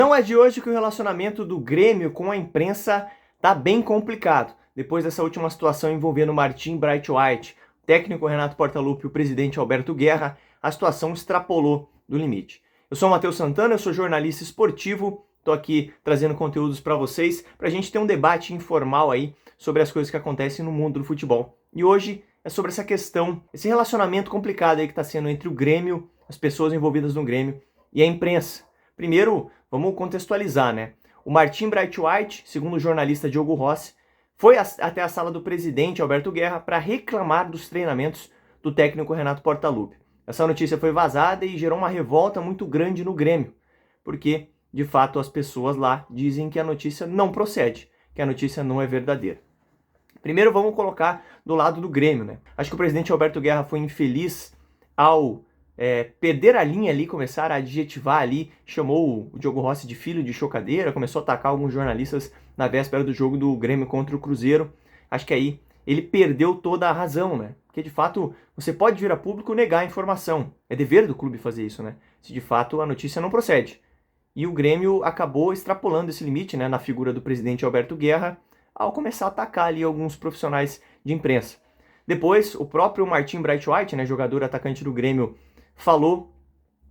Não é de hoje que o relacionamento do Grêmio com a imprensa tá bem complicado. Depois dessa última situação envolvendo Martim Bright White, o técnico Renato Portaluppi e o presidente Alberto Guerra, a situação extrapolou do limite. Eu sou o Matheus Santana, eu sou jornalista esportivo, estou aqui trazendo conteúdos para vocês, para a gente ter um debate informal aí sobre as coisas que acontecem no mundo do futebol. E hoje é sobre essa questão, esse relacionamento complicado aí que está sendo entre o Grêmio, as pessoas envolvidas no Grêmio e a imprensa. Primeiro, vamos contextualizar, né? O Martim Bright White, segundo o jornalista Diogo Rossi, foi até a sala do presidente Alberto Guerra para reclamar dos treinamentos do técnico Renato Portaluppi. Essa notícia foi vazada e gerou uma revolta muito grande no Grêmio, porque, de fato, as pessoas lá dizem que a notícia não procede, que a notícia não é verdadeira. Primeiro, vamos colocar do lado do Grêmio, né? Acho que o presidente Alberto Guerra foi infeliz ao perder a linha ali, começar a adjetivar ali, chamou o Diogo Rossi de filho de chocadeira, começou a atacar alguns jornalistas na véspera do jogo do Grêmio contra o Cruzeiro. Acho que aí ele perdeu toda a razão, né? Porque de fato você pode vir a público negar a informação. É dever do clube fazer isso, né? Se de fato a notícia não procede. E o Grêmio acabou extrapolando esse limite, né, na figura do presidente Alberto Guerra, ao começar a atacar ali alguns profissionais de imprensa. Depois, o próprio Martim Bright White, né, jogador atacante do Grêmio, falou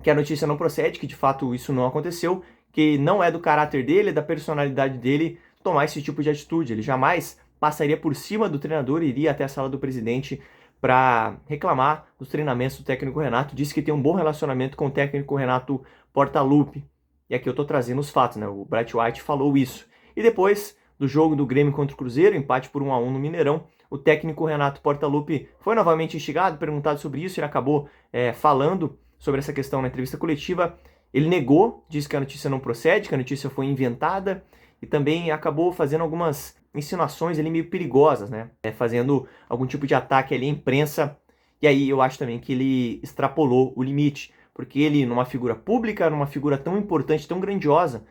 que a notícia não procede, que de fato isso não aconteceu, que não é do caráter dele, da personalidade dele tomar esse tipo de atitude. Ele jamais passaria por cima do treinador e iria até a sala do presidente para reclamar dos treinamentos do técnico Renato. Disse que tem um bom relacionamento com o técnico Renato Portaluppi. E aqui eu estou trazendo os fatos, né? O Bright White falou isso. E depois do jogo do Grêmio contra o Cruzeiro, empate por 1-1 no Mineirão, o técnico Renato Portaluppi foi novamente instigado, perguntado sobre isso, ele acabou falando sobre essa questão na entrevista coletiva. Ele negou, disse que a notícia não procede, que a notícia foi inventada, e também acabou fazendo algumas insinuações ali meio perigosas, né? Fazendo algum tipo de ataque ali à imprensa, e aí eu acho também que ele extrapolou o limite, porque ele, numa figura pública, numa figura tão importante, tão grandiosa,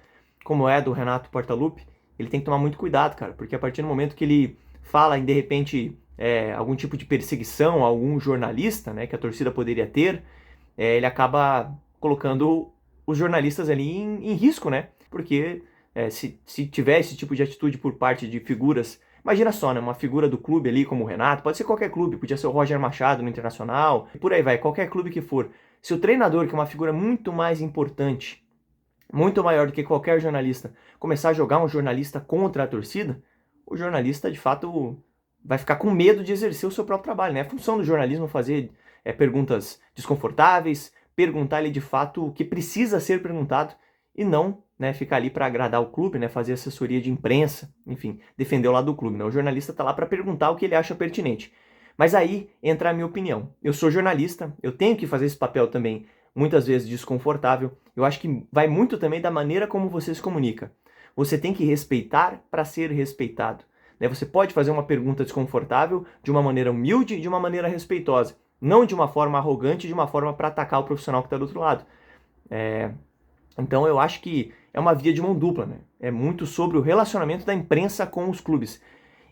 como é a do Renato Portaluppi, ele tem que tomar muito cuidado, cara, porque a partir do momento que ele fala em, de repente, algum tipo de perseguição a algum jornalista, né, que a torcida poderia ter, ele acaba colocando os jornalistas ali em risco, né? Porque se tiver esse tipo de atitude por parte de figuras, imagina só, né, uma figura do clube ali como o Renato, pode ser qualquer clube, podia ser o Roger Machado no Internacional, por aí vai, qualquer clube que for. Se o treinador, que é uma figura muito mais importante, muito maior do que qualquer jornalista, começar a jogar um jornalista contra a torcida, o jornalista, de fato, vai ficar com medo de exercer o seu próprio trabalho, né? A função do jornalismo é fazer perguntas desconfortáveis, perguntar ali de fato o que precisa ser perguntado e não, né, ficar ali para agradar o clube, né, fazer assessoria de imprensa, enfim, defender o lado do clube, né? O jornalista está lá para perguntar o que ele acha pertinente. Mas aí entra a minha opinião. Eu sou jornalista, eu tenho que fazer esse papel também, muitas vezes desconfortável. Eu acho que vai muito também da maneira como você se comunica. Você tem que respeitar para ser respeitado. Né? Você pode fazer uma pergunta desconfortável de uma maneira humilde e de uma maneira respeitosa. Não de uma forma arrogante, de uma forma para atacar o profissional que está do outro lado. Então eu acho que é uma via de mão dupla. Né? É muito sobre o relacionamento da imprensa com os clubes.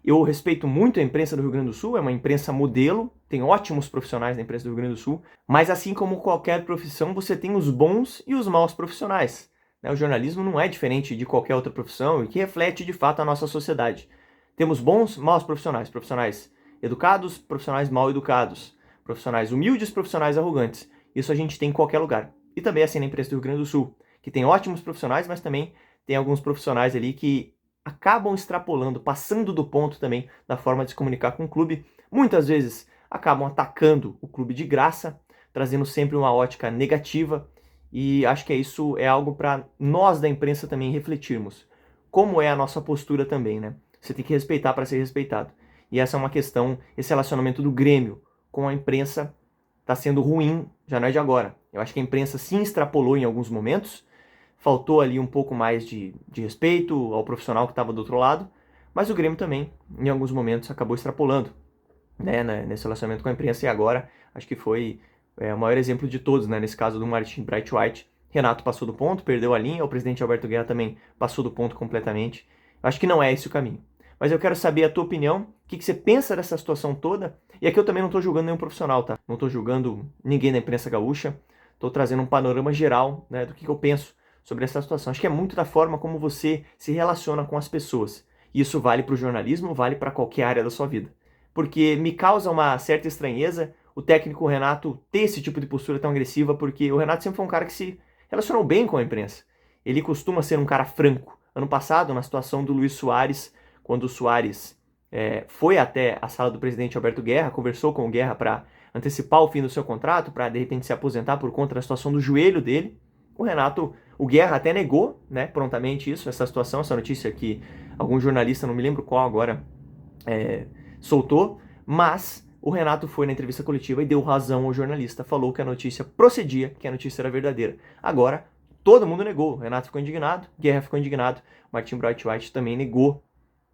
Eu respeito muito a imprensa do Rio Grande do Sul, é uma imprensa modelo, tem ótimos profissionais na imprensa do Rio Grande do Sul, mas assim como qualquer profissão, você tem os bons e os maus profissionais. O jornalismo não é diferente de qualquer outra profissão e que reflete de fato a nossa sociedade. Temos bons, maus profissionais, profissionais educados, profissionais mal educados, profissionais humildes, profissionais arrogantes. Isso a gente tem em qualquer lugar. E também assim na imprensa do Rio Grande do Sul, que tem ótimos profissionais, mas também tem alguns profissionais ali que acabam extrapolando, passando do ponto também da forma de se comunicar com o clube. Muitas vezes acabam atacando o clube de graça, trazendo sempre uma ótica negativa. E acho que isso é algo para nós da imprensa também refletirmos. Como é a nossa postura também, né? Você tem que respeitar para ser respeitado. E essa é uma questão, esse relacionamento do Grêmio com a imprensa está sendo ruim, já não é de agora. Eu acho que a imprensa sim extrapolou em alguns momentos, faltou ali um pouco mais de respeito ao profissional que estava do outro lado, mas o Grêmio também, em alguns momentos, acabou extrapolando, né, nesse relacionamento com a imprensa, e agora acho que foi o maior exemplo de todos, né, nesse caso do Martim Bright White. Renato passou do ponto, perdeu a linha, o presidente Alberto Guerra também passou do ponto completamente. Acho que não é esse o caminho. Mas eu quero saber a tua opinião, o que você pensa dessa situação toda, e aqui eu também não estou julgando nenhum profissional, tá? Não estou julgando ninguém da imprensa gaúcha, estou trazendo um panorama geral, né, do que eu penso sobre essa situação. Acho que é muito da forma como você se relaciona com as pessoas. Isso vale para o jornalismo, vale para qualquer área da sua vida. Porque me causa uma certa estranheza o técnico Renato ter esse tipo de postura tão agressiva, porque o Renato sempre foi um cara que se relacionou bem com a imprensa. Ele costuma ser um cara franco. Ano passado, na situação do Luiz Soares, quando o Soares foi até a sala do presidente Alberto Guerra, conversou com o Guerra para antecipar o fim do seu contrato, para de repente se aposentar por conta da situação do joelho dele, o Guerra até negou, né, prontamente essa situação, essa notícia que algum jornalista, não me lembro qual agora, soltou, mas o Renato foi na entrevista coletiva e deu razão ao jornalista, falou que a notícia procedia, que a notícia era verdadeira. Agora, todo mundo negou, o Renato ficou indignado, Guerra ficou indignado, Martin Braithwaite também negou.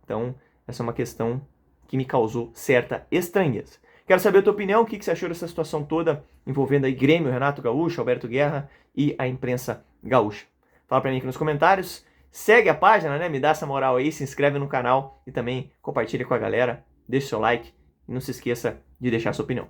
Então, essa é uma questão que me causou certa estranheza. Quero saber a tua opinião, o que você achou dessa situação toda envolvendo aí Grêmio, Renato Gaúcho, Alberto Guerra e a imprensa gaúcha. Fala pra mim aqui nos comentários, segue a página, né? Me dá essa moral aí, se inscreve no canal e também compartilha com a galera, deixa o seu like e não se esqueça de deixar a sua opinião.